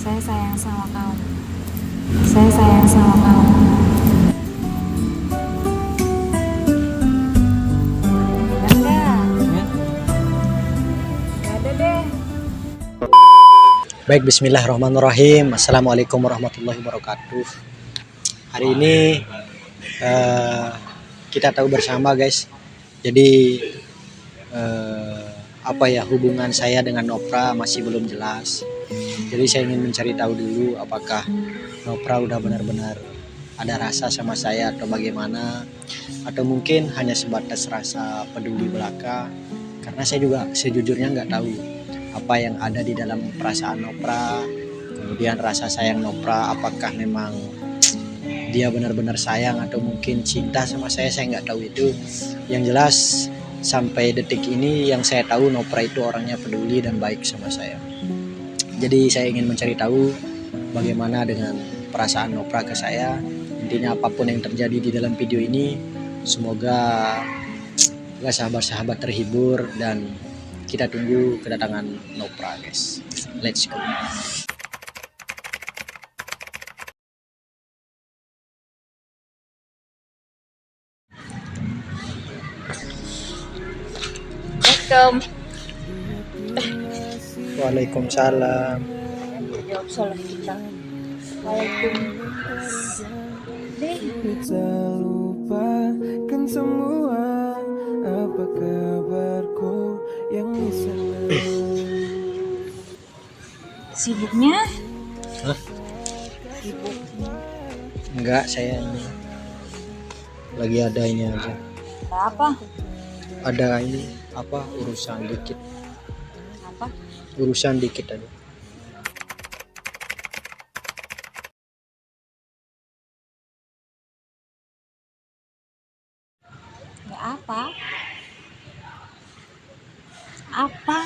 Saya sayang sama kamu. Saya sayang sama kamu. Enggak. Enggak ada deh. Baik, bismillahirrahmanirrahim. Assalamualaikum warahmatullahi wabarakatuh. Hari ini kita tahu bersama guys. Jadi hubungan saya dengan Nopra masih belum jelas. Jadi saya ingin mencari tahu dulu apakah Nopra udah benar-benar ada rasa sama saya atau bagaimana, atau mungkin hanya sebatas rasa peduli belaka. Karena saya juga sejujurnya nggak tahu apa yang ada di dalam perasaan Nopra, kemudian rasa sayang Nopra, apakah memang dia benar-benar sayang atau mungkin cinta sama saya nggak tahu itu. Yang jelas sampai detik ini yang saya tahu Nopra itu orangnya peduli dan baik sama saya. Jadi saya ingin mencari tahu bagaimana dengan perasaan Nopra ke saya. Intinya apapun yang terjadi di dalam video ini, semoga sahabat-sahabat terhibur dan kita tunggu kedatangan Nopra guys. Let's go. Assalamualaikum. Waalaikumsalam. Jawab salah kita. Kita lupakan semua apa kabarku yang di sana. Sibuknya? Hah? Sibuk. Enggak, saya ini lagi ada ini aja. Ada apa? Ada ini urusan dikit. Apa? Urusan dikit aja. Nggak apa? Apa?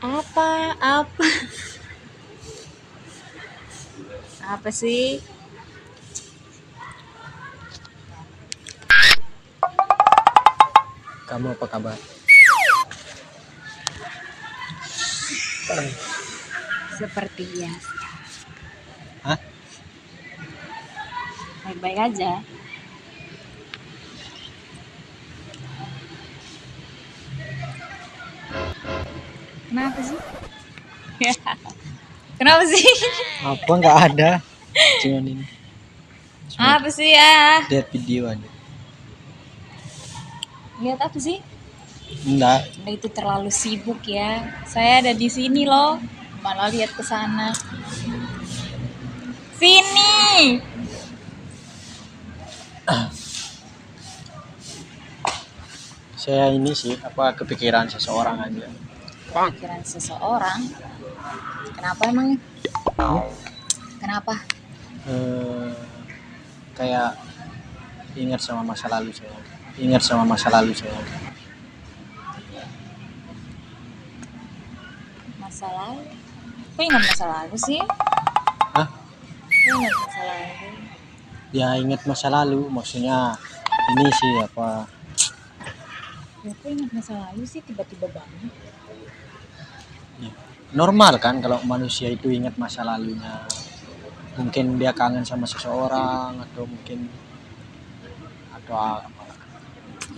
Apa? Apa sih? Kamu apa kabar? Seperti biasa. Hah? Baik-baik aja. Kenapa sih? Kenapa sih? Apa nggak ada? Cuman ini. Apa sih ya? Lihat video aja. Lihat apa sih? Enggak. Anda itu terlalu sibuk ya. Saya ada di sini loh. Malah lihat ke sana. Sini. Saya ini sih kepikiran seseorang aja. Pikiran seseorang. Kenapa emangnya? Kenapa? Kayak ingat sama masa lalu saya. Masa lalu? Kok ingat masa lalu sih? Hah? Kok ingat masa lalu? Ya ingat masa lalu, maksudnya ini sih Ya, kok ingat masa lalu sih tiba-tiba banget? ya, normal kan kalau manusia itu ingat masa lalunya. Mungkin dia kangen sama seseorang atau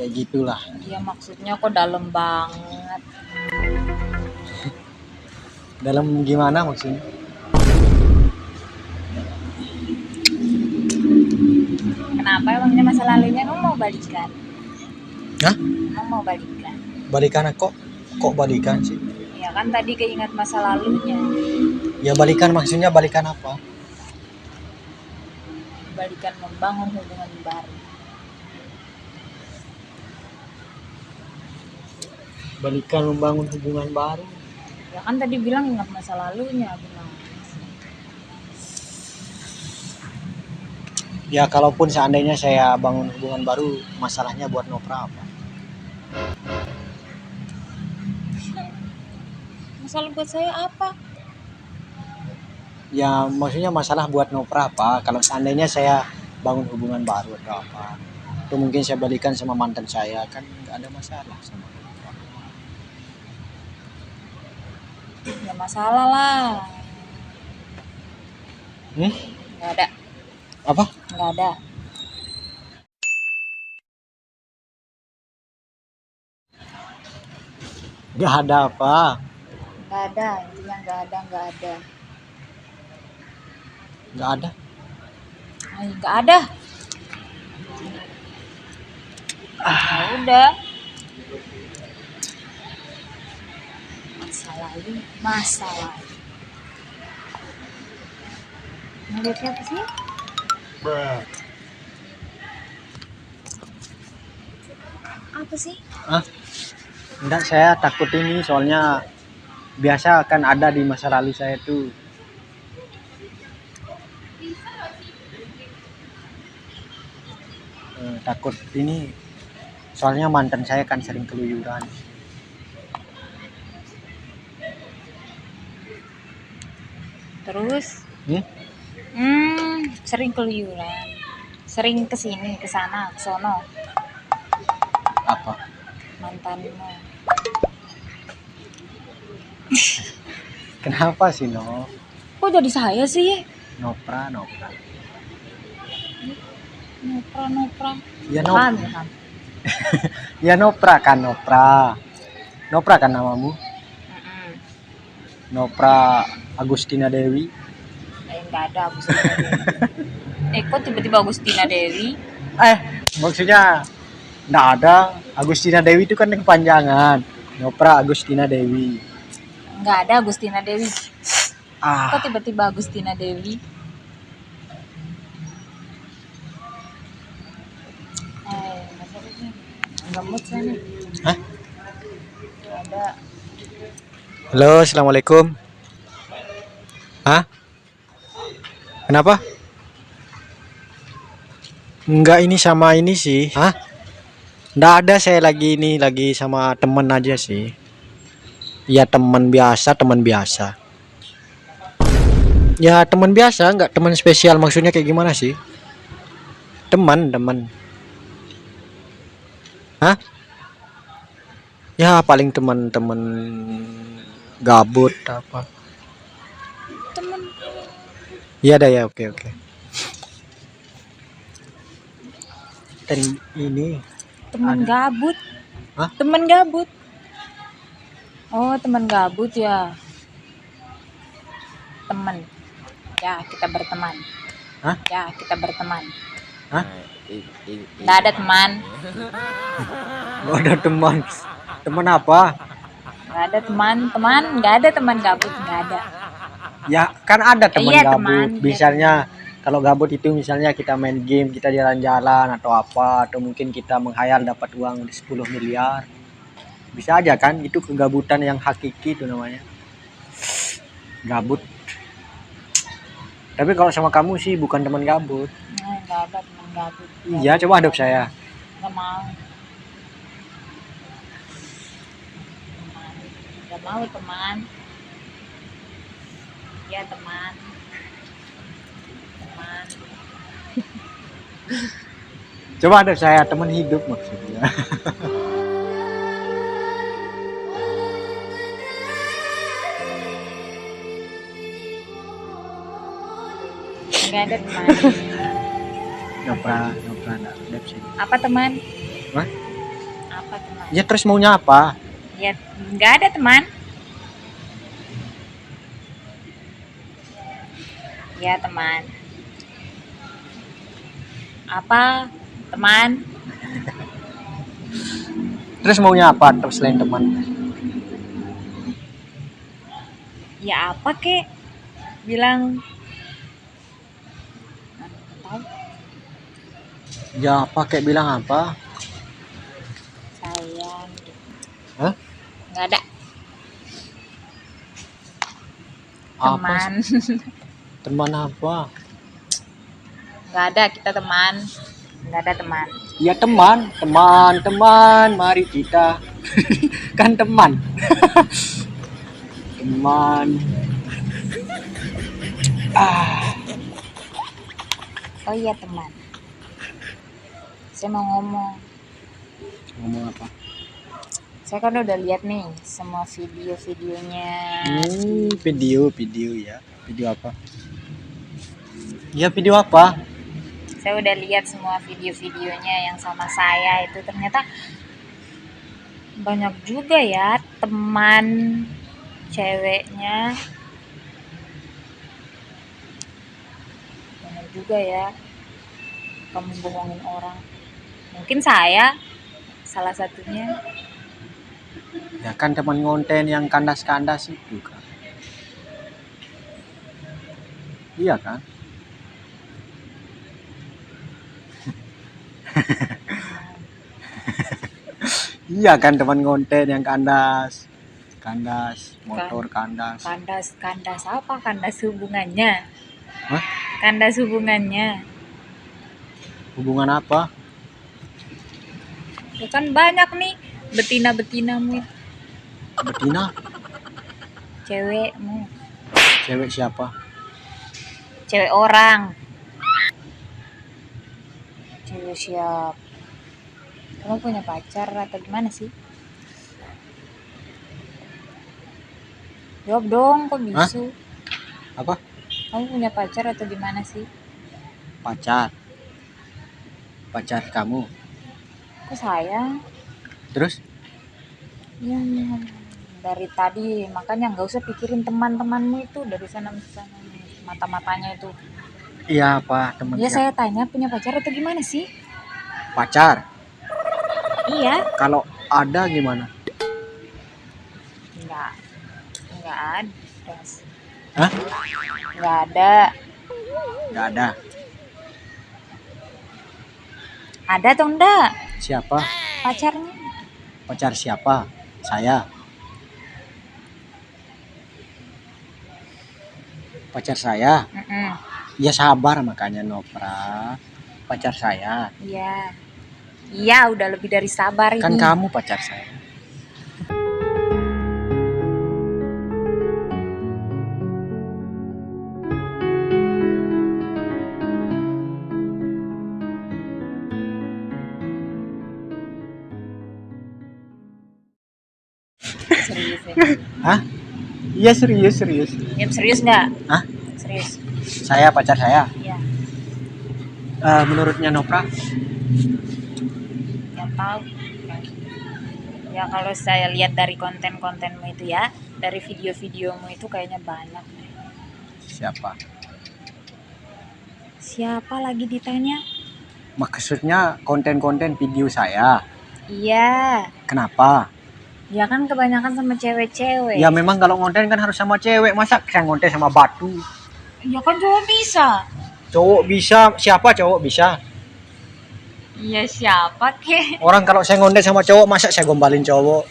kayak gitulah. Ya maksudnya kok dalam banget. Dalam gimana maksudnya? Kenapa emangnya masa lalunya kamu mau balikan? Hah? Kamu mau balikan? Balikan kok balikan sih? Ya kan tadi keingat masa lalunya. Ya balikan maksudnya balikan apa? Balikan membangun hubungan baru. Balikan membangun hubungan baru. Ya kan tadi bilang ingat masa lalunya, bilang. Ya kalaupun seandainya saya bangun hubungan baru, masalahnya buat Nopra apa? Masalah buat saya apa? Ya maksudnya masalah buat Nopra apa? Kalau seandainya saya bangun hubungan baru atau apa? Atau mungkin saya balikan sama mantan saya, kan nggak ada masalah sama Nopra. Ya masalah lah. Hmm? Nggak ada. Apa? Nggak ada. Nggak ada apa? Nggak ada. Intinya nggak ada. Nggak ada. Nggak ada. Ay, nggak ada. Ya udah. Masa lalu. Masa lalu. Ngeliatnya apa sih? Apa sih? Ah, enggak, saya takut ini soalnya biasa kan ada di masa lalu saya tuh. Takut ini soalnya mantan saya kan sering keluyuran. Terus? Hmm? Sering keluyuran. Sering kesini, kesana, kesono. Apa? Mantanmu. Kenapa sih, No? Kok jadi saya sih? Nopra. Nopra. Ya, Paham ya, Ham? Ya Nopra kan, Nopra. Nopra kan namamu? Mm-mm. Nopra Agustina Dewi. Nggak ada Agustina Dewi. Kok tiba-tiba Agustina Dewi? Maksudnya nggak ada. Agustina Dewi itu kan kepanjangan. Nopra Agustina Dewi. Nggak ada Agustina Dewi. Ah, Kok tiba-tiba Agustina Dewi? Masa sih? Nggak mood saya nih. Hah? Nggak ada. halo, assalamualaikum. Hah? Kenapa? Enggak, ini sama ini sih. Hah? Nggak ada, saya lagi sama temen aja sih. Ya teman biasa, teman biasa. Ya teman biasa, nggak teman spesial, maksudnya kayak gimana sih? Teman. Hah? Ya paling teman-teman gabut apa. Temen Iya dah ya, oke. Dan ini temen Ada. gabut. Hah? Temen gabut. Oh, temen gabut ya. Temen. Ya, kita berteman. Hah? Ya, kita berteman. Hah? Nggak ada teman. Nggak ada teman. Teman apa? Nggak ada teman. Nggak ada teman gabut. Nggak ada. Ya kan ada teman Iya, gabut. teman. Misalnya kalau gabut itu misalnya kita main game, kita jalan-jalan atau apa, atau mungkin kita menghayal dapat uang 10 miliar. Bisa aja kan, itu kegabutan yang hakiki itu namanya. Gabut. Tapi kalau sama kamu sih bukan teman gabut. Nggak ada teman gabut. Iya, coba hadap saya. Nggak mau. Nggak mau teman. Ya teman. Coba hadap saya, teman hidup maksudnya. Nggak ada teman. Nopra hadap saya. Apa teman? Hah? Apa teman? Ya terus maunya apa? Ya nggak ada teman. Ya teman. Apa teman? Terus maunya apa terus selain teman? Ya apa kek? Bilang. Tahu? Ya apa kayak bilang apa? Sayang. Hah? Nggak ada. Apa? Teman. Teman apa? Nggak ada, kita teman. Nggak ada teman. Ya teman, mari kita kan teman. Teman. Oh iya teman. Saya mau ngomong. Ngomong apa? Saya kan udah lihat nih semua video-videonya. Video ya. Video apa? Ya video apa? Saya udah lihat semua video-videonya yang sama saya itu, ternyata banyak juga ya teman ceweknya. Banyak juga ya kamu bohongin orang. Mungkin saya salah satunya. Ya kan teman konten yang kandas-kandas itu kan. Iya kan? Iya kan teman konten yang kandas. Kandas, motor kandas. Kandas apa? Kandas hubungannya. Hah? Kandas hubungannya. Hubungan apa? Ya kan banyak nih betina-betinamu, Betina? cewekmu, Cewek siapa? cewek orang. Cewek siap. Kamu punya pacar atau gimana sih? Jawab dong, kok bisu? Apa? Kamu punya pacar atau gimana sih? Pacar. Pacar kamu. Kok sayang? Terus? Ya, dari tadi makanya nggak usah pikirin teman-temanmu itu dari sana mata-matanya itu. Iya apa teman Ya siapa? saya tanya punya pacar atau gimana sih? Pacar. Iya. Kalau ada gimana? Nggak ada. Hah? Nggak ada. Nggak ada. Ada atau enggak? Siapa? Pacarnya? Pacar siapa? Saya. Pacar saya. Mm-mm. Ya sabar makanya Nopra. Pacar saya. Iya. Iya, udah lebih dari sabar ini. Kan kamu pacar saya. Serius ya? Hah? Iya serius. Ya, serius nggak? Hah? Serius. Saya pacar saya. Iya. Menurutnya Nopra? Yang tahu. Ya kalau saya lihat dari konten-kontenmu itu ya, dari video-videomu itu kayaknya banyak. Siapa? Siapa lagi ditanya? Maksudnya konten-konten video saya. Iya. Kenapa? Ya kan kebanyakan sama cewek-cewek. Ya memang kalau konten kan harus sama cewek. Masa saya konten sama batu? Ya kan cowok bisa. Cowok bisa. Siapa cowok bisa? Iya siapa kek? Orang kalau saya ngonten sama cowok, masa saya gombalin cowok?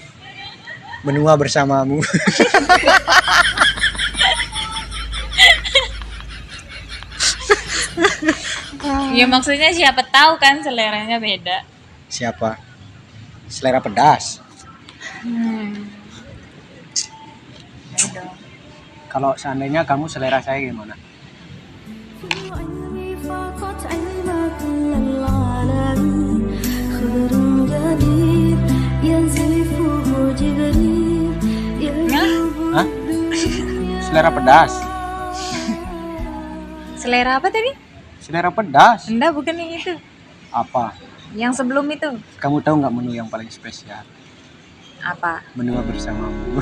Menua bersamamu. Ya maksudnya siapa tahu kan seleranya beda. Siapa? Selera pedas. Ya dong. Kalau seandainya kamu selera saya gimana? Hah? Selera pedas. Selera apa tadi? Selera pedas. Enggak, bukan yang itu. Apa? Yang sebelum itu. Kamu tahu nggak menu yang paling spesial? Apa? Menua bersamamu.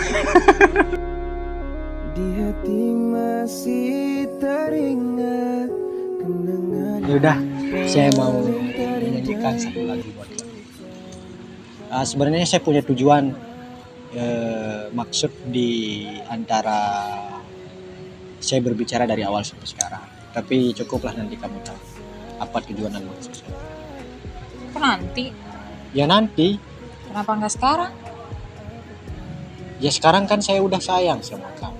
Di hati masih teringat kenangan. Ya udah, saya mau menyanyikan satu lagu buat kamu. Sebenarnya saya punya tujuan, maksud di antara saya berbicara dari awal sampai sekarang. Tapi cukuplah nanti kamu tahu apa tujuan dan maksud saya. Kok nanti? Ya nanti. Kenapa nggak sekarang? Ya sekarang kan saya udah sayang sama kamu.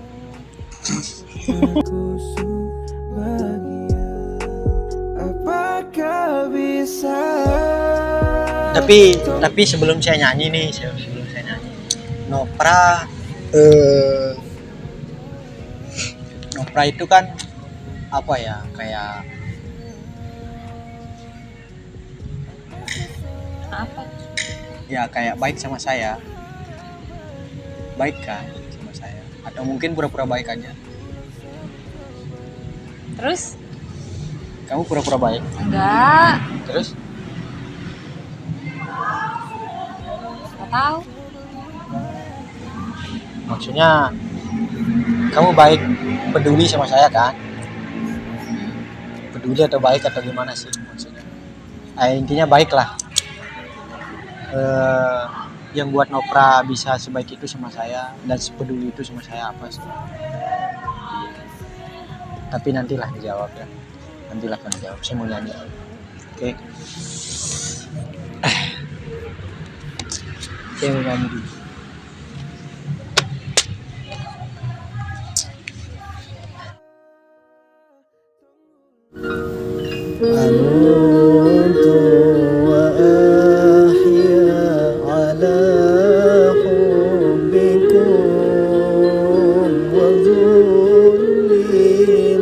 Aku bahagia. Apakah bisa? Tapi sebelum saya nyanyi nih, Nopra itu kan apa ya, kayak Apa? ya kayak baik sama saya. Baik kan sama saya, atau mungkin pura-pura baik aja. Terus? Kamu pura-pura baik. Enggak, Terus nggak tahu. maksudnya kamu baik, peduli sama saya kan? Peduli atau baik atau gimana sih maksudnya? Intinya baik lah. Yang buat Nopra bisa sebaik itu sama saya dan sepeduli itu sama saya apa sih? Tapi nantilah dijawab ya. Nantilah kan dijawab. Saya mau nyanyi. Oke. Saya mau nyanyi dulu. أموت وأحيا على حبكم وذلي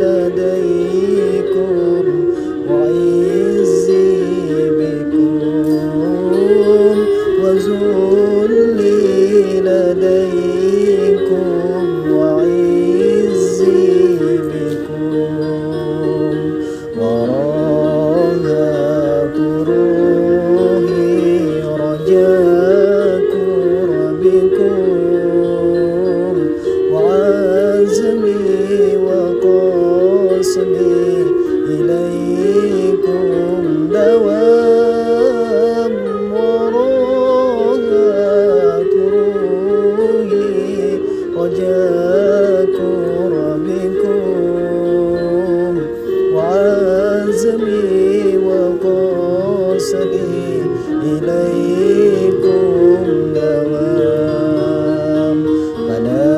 لديكم وعزي بكم وذلي لديكم وعزي بكم ورغبت روحي رجاء قربكم وعزمي وقصدي إليكم دوام ورغبت روحي رجاء قربكم وعزمي وقصدي إليكم دوام فلا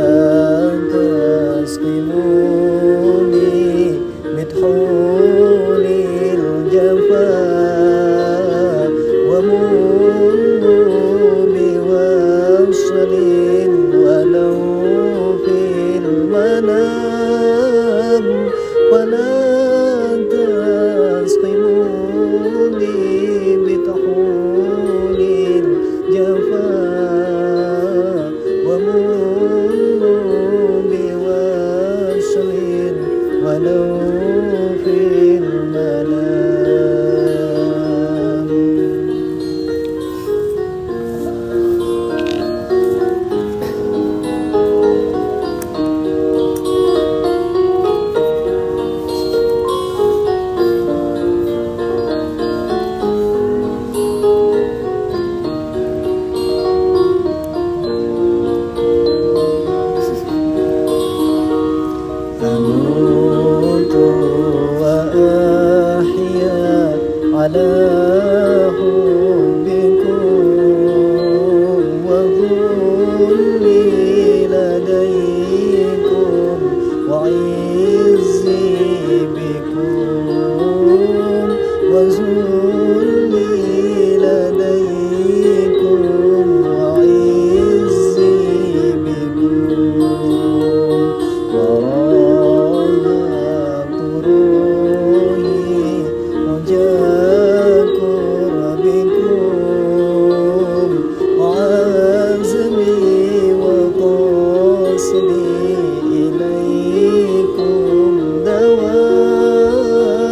تسقموني بطحول الجفا ومنوا بوصل ولو في المنام ولا تسقموني بطحول الجفا ومنوا بوصل ولو في المنام أموت وأحيا على حبكم وذلي لديكم وعزي بكم وذلي لديكم وعزي بكم ورغبت روحي رجاء قربكم وعزمي وقصدي إليكم دوام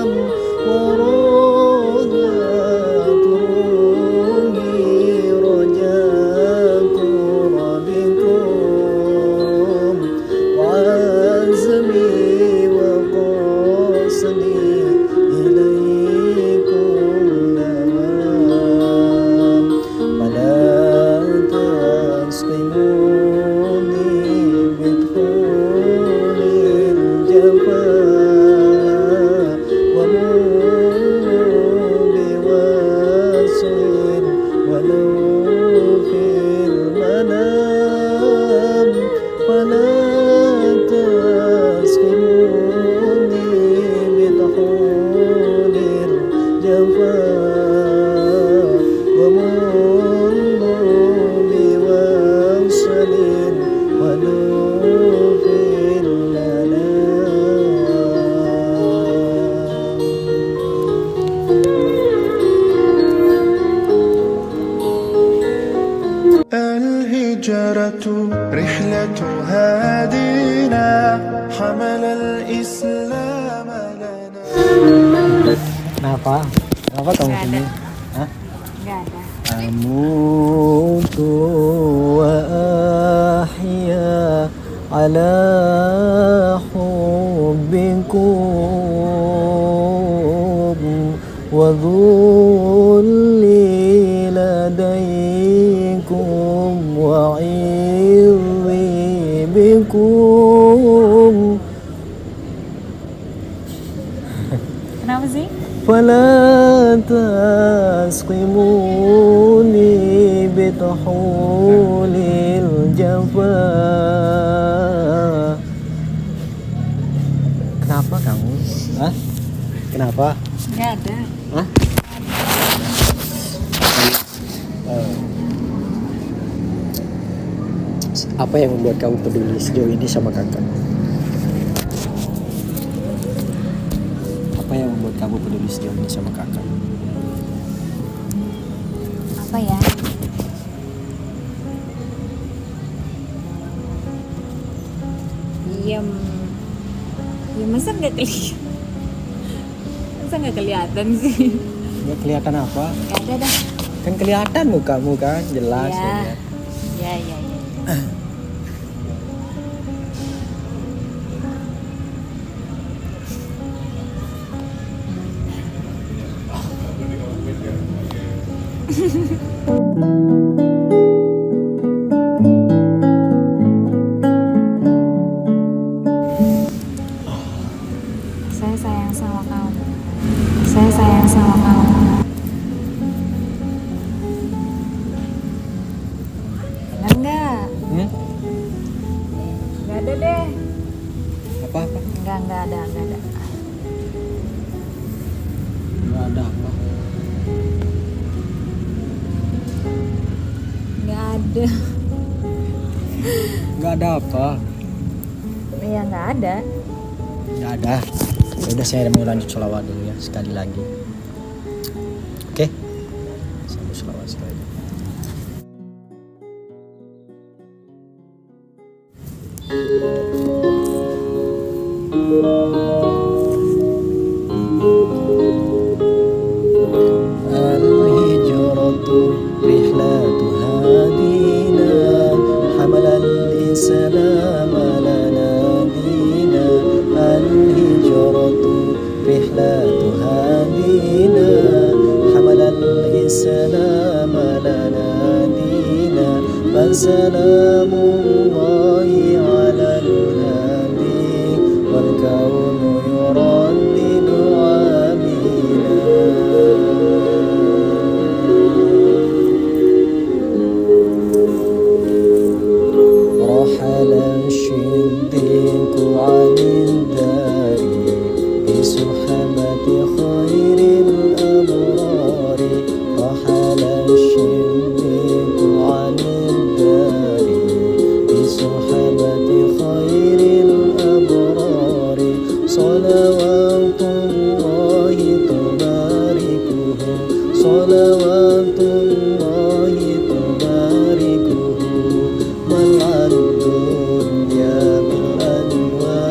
Kenapa? Kenapa kamu Nggak ada. sini? Hah? Nggak ada. أموت وأحيا على حبكم وذلي لديكم وعظي بكم Kenapa sih? فلا تسقموني بطحول الجفا. Kenapa kamu? Hah? Kenapa? Nggak ada. Hah? Apa yang membuat kamu peduli sejauh ini sama kakak? Apa yang membuat kamu peduli sejauh ini sama kakak? Apa ya? Iya, ya masa nggak kelihatan? Masa nggak kelihatan sih? Nggak kelihatan apa? Nggak ada dah. Kan kelihatan mukamu kan jelas Ya. ya. Ya, ya, ya. Saya sayang sama kamu. Saya sayang sama kamu. Benar nggak? Hmm? Nggak ada deh. Apa-apa? Nggak ada, nggak ada. Nggak ada apa. Nggak ada. Nggak ada apa. Ya nggak ada. Nggak ada. Ya udah saya mau lanjut sholawat dulu ya sekali lagi. Oke? Saya mau sholawat sekali lagi. الهجرة رحلة هادينا حمل الإسلام لنا دينا. الهجرة رحلة هادينا حمل الإسلام لنا دينا. فسلام الله على الهادي والكون يردد آمينا. رحل الشديق عن الدار بسحبة خير الأبرار. رحل الشديق عن الدار بسحبة خير الأبرار. صلوات الله تباركه صلوات الله تباركه ملأ الدنيا بالأنوار.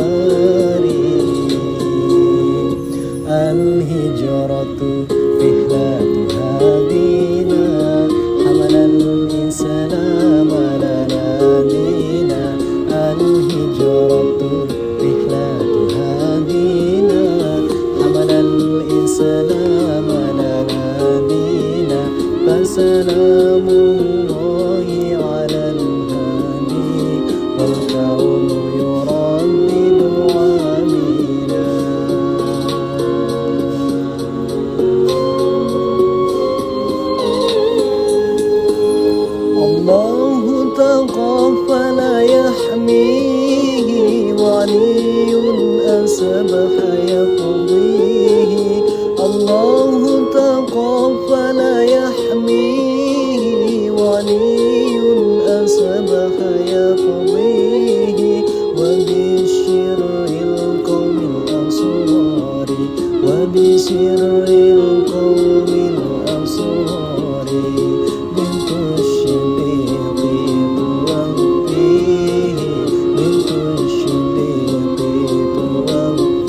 الهجرة رحلة هادينا حمل الإسلام لنا دينا. الهجرة رحلة هادينا حمل الإسلام لنا دينا. فسلام الله على الهادي والكون يردد آمينا. الله تقفل يحميه ولي أسبح يقضيه. الله تقفل يحميه ولي أسبح يقضيه. وبشر القوم الأنصار وبشر القوم الأنصار. بنت الشبيق توفيه بنت الشبيق توفيه.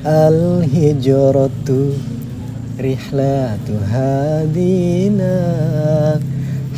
al-hijratu rihlatu hadina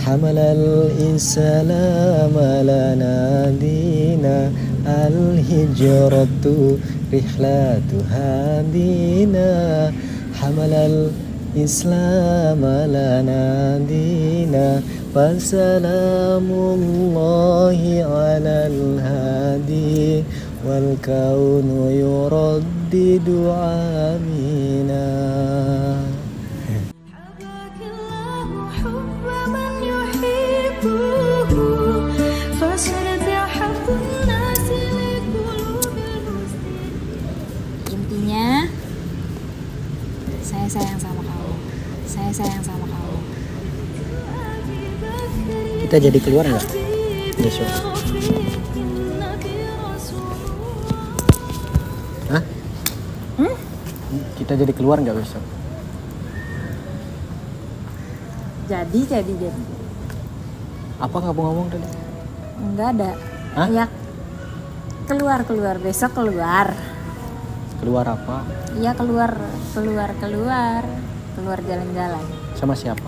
hamalal islam lana dina al-hijratu rihlatu hadina hamalal islam lana dina fasalamullahi alal hadi wal kaunu yuraddidu amina. Intinya saya sayang sama kamu, saya sayang sama kamu. Kita jadi keluar nggak besok? Hah? Kita jadi keluar nggak besok? Jadi Apa kamu ngomong tadi? enggak ada. Hah? Ya keluar besok keluar. Keluar apa? Iya keluar jalan-jalan. Sama siapa?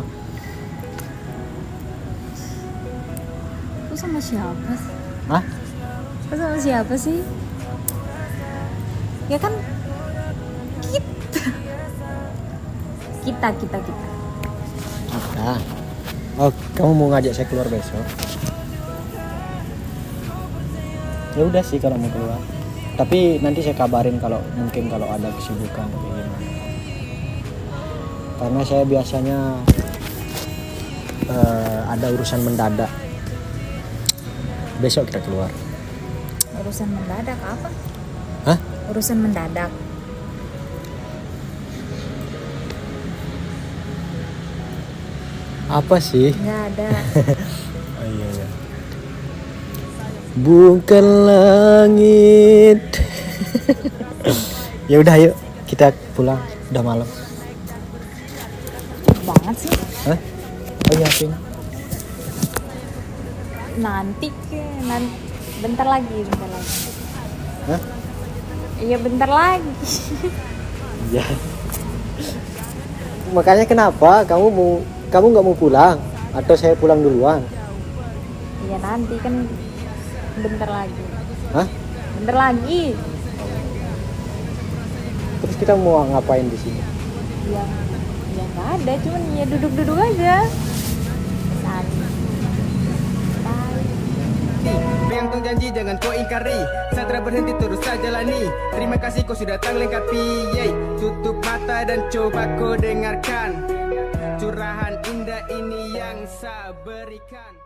Aku sama siapa sih? Hah? Aku sama siapa sih? Ya kan kita. Kita. Oh, kamu mau ngajak saya keluar besok? Ya udah sih kalau mau keluar. Tapi nanti saya kabarin kalau ada kesibukan kayak gimana. Karena saya biasanya ada urusan mendadak. Besok kita keluar. Urusan mendadak apa? Hah? Urusan mendadak. Apa sih? Nggak ada. Oh iya. Bukan langit. Ya udah yuk kita pulang, udah malam. Cepet banget sih. Hah? Oh iya Pin. Nanti bentar lagi. Hah? Iya bentar lagi. Iya. Makanya kenapa kamu nggak mau pulang atau saya pulang duluan? Iya nanti kan bentar lagi. Hah? Bentar lagi. Terus kita mau ngapain di sini? Ya nggak ada, cuman ya duduk aja. Santai. Yang tuh janji jangan kau ingkari, Satra berhenti terus saja jalani. Terima kasih kau sudah datang lengkapi. Yeay, tutup mata dan coba kau dengarkan curahan indah ini yang saya berikan.